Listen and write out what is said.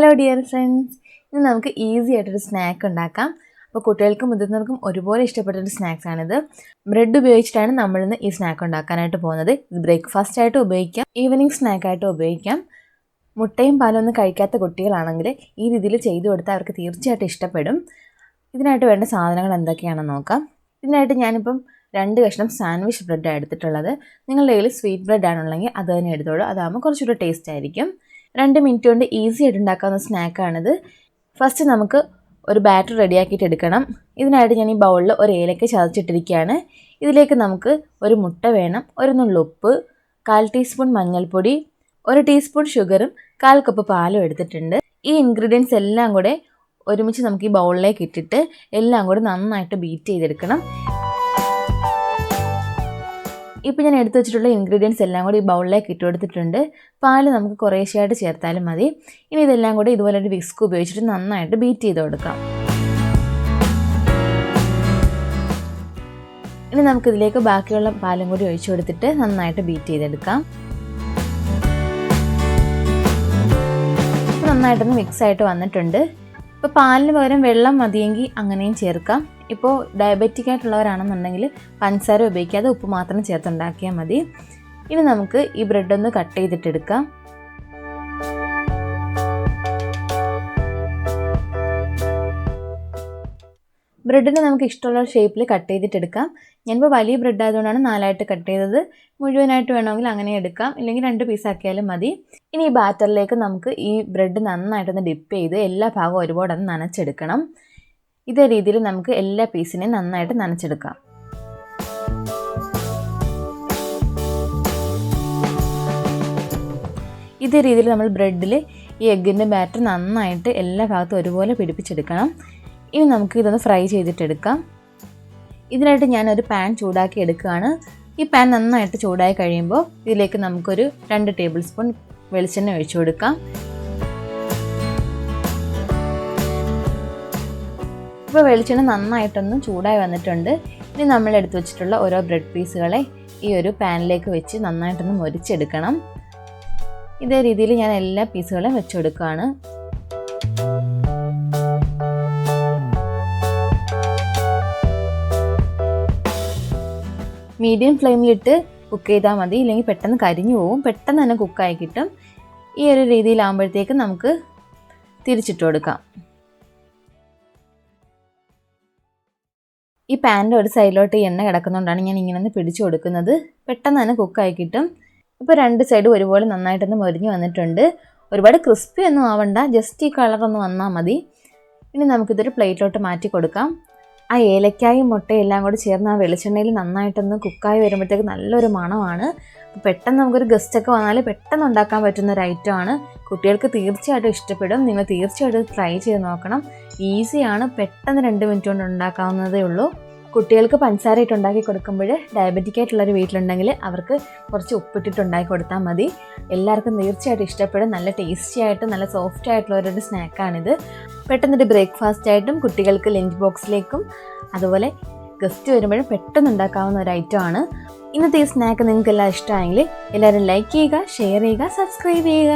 Hello dear friends, ഇന്ന് നമുക്ക് easy ആയിട്ടൊരു സ്നാക്ക് ഉണ്ടാക്കാം. അപ്പോൾ കുട്ടികൾക്കും മുതിർന്നവർക്കും ഒരുപോലെ ഇഷ്ടപ്പെട്ടൊരു സ്നാക്സാണിത്. ബ്രെഡ് ഉപയോഗിച്ചിട്ടാണ് നമ്മളിന്ന് ഈ സ്നാക്ക് ഉണ്ടാക്കാനായിട്ട് പോകുന്നത്. ഇത് ബ്രേക്ക്ഫാസ്റ്റ് ആയിട്ട് ഉപയോഗിക്കാം, ഈവനിങ് സ്നാക്കായിട്ട് ഉപയോഗിക്കാം. മുട്ടയും പാലും ഒന്നും കഴിക്കാത്ത കുട്ടികളാണെങ്കിൽ ഈ രീതിയിൽ ചെയ്തു കൊടുത്താൽ അവർക്ക് തീർച്ചയായിട്ടും ഇഷ്ടപ്പെടും. ഇതിനായിട്ട് വേണ്ട സാധനങ്ങൾ എന്തൊക്കെയാണെന്ന് നോക്കാം. ഇതിനായിട്ട് ഞാനിപ്പം 2 കഷ്ണം സാൻഡ്വിച്ച് ബ്രെഡാണ് എടുത്തിട്ടുള്ളത്. നിങ്ങളുടെ കയ്യിൽ സ്വീറ്റ് ബ്രെഡ് ആണുള്ളെങ്കിൽ അത് തന്നെ എടുത്തോളൂ, അതാകുമ്പോൾ കുറച്ചുകൂടി ടേസ്റ്റ് ആയിരിക്കും. 2 മിനിറ്റ് കൊണ്ട് ഈസി ആയിട്ട് ഉണ്ടാക്കാവുന്ന സ്നാക്കാണിത്. ഫസ്റ്റ് നമുക്ക് ഒരു ബാറ്റർ റെഡിയാക്കിയിട്ട് എടുക്കണം. ഇതിനായിട്ട് ഞാൻ ഈ ബൗളിൽ ഒരു ഏലക്ക ചതച്ചിട്ടിരിക്കുകയാണ്. ഇതിലേക്ക് നമുക്ക് ഒരു മുട്ട വേണം, ഒരു നുള്ളുപ്പ്, 1/4 ടീസ്പൂൺ മഞ്ഞൾപ്പൊടി, 1 ടീസ്പൂൺ ഷുഗറും 1/4 കപ്പ് പാലും എടുത്തിട്ടുണ്ട്. ഈ ഇൻഗ്രീഡിയൻസ് എല്ലാം കൂടെ ഒരുമിച്ച് നമുക്ക് ഈ ബൗളിലേക്ക് ഇട്ടിട്ട് എല്ലാം കൂടി നന്നായിട്ട് ബീറ്റ് ചെയ്തെടുക്കണം. ഇപ്പോൾ ഞാൻ എടുത്തു വെച്ചിട്ടുള്ള ഇൻഗ്രീഡിയൻസ് എല്ലാം കൂടി ഈ ബൗളിലേക്ക് ഇട്ട് കൊടുത്തിട്ടുണ്ട്. പാല് നമുക്ക് കുറേശ്ശെയായിട്ട് ചേർത്താലും മതി. ഇനി ഇതെല്ലാം കൂടി ഇതുപോലെ ഒരു വിസ്ക് ഉപയോഗിച്ചിട്ട് നന്നായിട്ട് ബീറ്റ് ചെയ്ത് കൊടുക്കാം. ഇനി നമുക്കിതിലേക്ക് ബാക്കിയുള്ള പാലും കൂടി ഒഴിച്ചു കൊടുത്തിട്ട് നന്നായിട്ട് ബീറ്റ് ചെയ്തെടുക്കാം. ഇപ്പോൾ നന്നായിട്ടൊന്ന് മിക്സായിട്ട് വന്നിട്ടുണ്ട്. ഇപ്പോൾ പാലിന് പകരം വെള്ളം മതിയെങ്കിൽ അങ്ങനെയും ചേർക്കാം. ഇപ്പോൾ ഡയബറ്റിക് ആയിട്ടുള്ളവരാണെന്നുണ്ടെങ്കിൽ പഞ്ചസാര ഉപയോഗിക്കാതെ ഉപ്പ് മാത്രം ചേർത്തുണ്ടാക്കിയാൽ മതി. ഇനി നമുക്ക് ഈ ബ്രെഡ് ഒന്ന് കട്ട് ചെയ്തിട്ടെടുക്കാം. ബ്രെഡിനെ നമുക്ക് ഇഷ്ടമുള്ള ഷേപ്പിൽ കട്ട് ചെയ്തിട്ടെടുക്കാം. ഞാനിപ്പോൾ വലിയ ബ്രെഡ് ആയതുകൊണ്ടാണ് 4ആയിട്ട് കട്ട് ചെയ്തത്. മുഴുവനായിട്ട് വേണമെങ്കിൽ അങ്ങനെ എടുക്കാം, ഇല്ലെങ്കിൽ 2 പീസാക്കിയാലും മതി. ഇനി ഈ ബാറ്ററിലേക്ക് നമുക്ക് ഈ ബ്രെഡ് നന്നായിട്ടൊന്ന് ഡിപ്പ് ചെയ്ത് എല്ലാ ഭാഗവും ഒരുപാട് ഒന്ന് നനച്ചെടുക്കണം. ഇതേ രീതിയിൽ നമുക്ക് എല്ലാ പീസിനെയും നന്നായിട്ട് നനച്ചെടുക്കാം. ഇതേ രീതിയിൽ നമ്മൾ ബ്രെഡിൽ ഈ എഗ്ഗിൻ്റെ ബാറ്റർ നന്നായിട്ട് എല്ലാ ഭാഗത്തും ഒരുപോലെ പിടിപ്പിച്ചെടുക്കണം. ഇനി നമുക്ക് ഇതൊന്ന് ഫ്രൈ ചെയ്തിട്ടെടുക്കാം. ഇതിനായിട്ട് ഞാനൊരു പാൻ ചൂടാക്കി എടുക്കുകയാണ്. ഈ പാൻ നന്നായിട്ട് ചൂടായി കഴിയുമ്പോൾ ഇതിലേക്ക് നമുക്കൊരു 2 ടേബിൾ സ്പൂൺ വെളിച്ചെണ്ണ ഒഴിച്ചു കൊടുക്കാം. ഇപ്പോൾ വെളിച്ചെണ്ണ നന്നായിട്ടൊന്ന് ചൂടായി വന്നിട്ടുണ്ട്. ഇനി നമ്മൾ എടുത്തു വെച്ചിട്ടുള്ള ഓരോ ബ്രെഡ് പീസുകളെ ഈ ഒരു പാനിലേക്ക് വെച്ച് നന്നായിട്ടൊന്ന് മൊരിച്ചെടുക്കണം. ഇതേ രീതിയിൽ ഞാൻ എല്ലാ പീസുകളും വെച്ച് കൊടുക്കുകയാണ്. മീഡിയം ഫ്ലെയിമിലിട്ട് കുക്ക് ചെയ്താൽ മതി, ഇല്ലെങ്കിൽ പെട്ടെന്ന് കരിഞ്ഞു പോവും. പെട്ടെന്ന് തന്നെ കുക്കായി കിട്ടും. ഈ ഒരു രീതിയിലാകുമ്പോഴത്തേക്ക് നമുക്ക് തിരിച്ചിട്ട് കൊടുക്കാം. ഈ പാനിൻ്റെ ഒരു സൈഡിലോട്ട് എണ്ണ കിടക്കുന്നതുകൊണ്ടാണ് ഞാൻ ഇങ്ങനെ ഒന്ന് പിടിച്ചു കൊടുക്കുന്നത്. പെട്ടെന്ന് തന്നെ കുക്കായി കിട്ടും. ഇപ്പോൾ 2 സൈഡും ഒരുപോലെ നന്നായിട്ടൊന്ന് മൊരിഞ്ഞ് വന്നിട്ടുണ്ട്. ഒരുപാട് ക്രിസ്പി ഒന്നും ആവണ്ട, ജസ്റ്റ് ഈ കളറൊന്ന് വന്നാൽ മതി. ഇനി നമുക്കിതൊരു പ്ലേറ്റിലോട്ട് മാറ്റി കൊടുക്കാം. ആ ഏലക്കായും മുട്ടയും എല്ലാം കൂടി ചേർന്ന് ആ വെളിച്ചെണ്ണയിൽ നന്നായിട്ടൊന്ന് കുക്കായി വരുമ്പോഴത്തേക്ക് നല്ലൊരു മണമാണ്. പെട്ടെന്ന് നമുക്കൊരു ഗസ്റ്റൊക്കെ വന്നാൽ പെട്ടെന്ന് ഉണ്ടാക്കാൻ പറ്റുന്ന ഒരു ഐറ്റമാണ്. കുട്ടികൾക്ക് തീർച്ചയായിട്ടും ഇഷ്ടപ്പെടും. നിങ്ങൾ തീർച്ചയായിട്ടും ട്രൈ ചെയ്ത് നോക്കണം. ഈസിയാണ്, പെട്ടെന്ന് 2 മിനിറ്റ് കൊണ്ട് ഉണ്ടാക്കാവുന്നതേ ഉള്ളൂ. കുട്ടികൾക്ക് പഞ്ചസാര ഇട്ട് ഉണ്ടാക്കി കൊടുക്കുമ്പോൾ ഡയബറ്റിക് ആയിട്ടുള്ളൊരു വീട്ടിലുണ്ടെങ്കിൽ അവർക്ക് കുറച്ച് ഉപ്പിട്ടിട്ട് ഉണ്ടാക്കി കൊടുത്താൽ മതി. എല്ലാവർക്കും തീർച്ചയായിട്ടും ഇഷ്ടപ്പെടും. നല്ല ടേസ്റ്റി ആയിട്ട് നല്ല സോഫ്റ്റ് ആയിട്ടുള്ളൊരു സ്നാക്കാണിത്. പെട്ടെന്നൊരു ബ്രേക്ക്ഫാസ്റ്റ് ആയിട്ടും കുട്ടികൾക്ക് ലഞ്ച് ബോക്സിലേക്കും അതുപോലെ ഗസ്റ്റ് വരുമ്പോഴും പെട്ടെന്ന് ഉണ്ടാക്കാവുന്ന ഒരു ഐറ്റമാണ്. ഇന്നത്തെ ഈ സ്നാക്ക് നിങ്ങൾക്ക് എല്ലാം ഇഷ്ടമായെങ്കിൽ എല്ലാവരും ലൈക്ക് ചെയ്യുക, ഷെയർ ചെയ്യുക, സബ്സ്ക്രൈബ് ചെയ്യുക.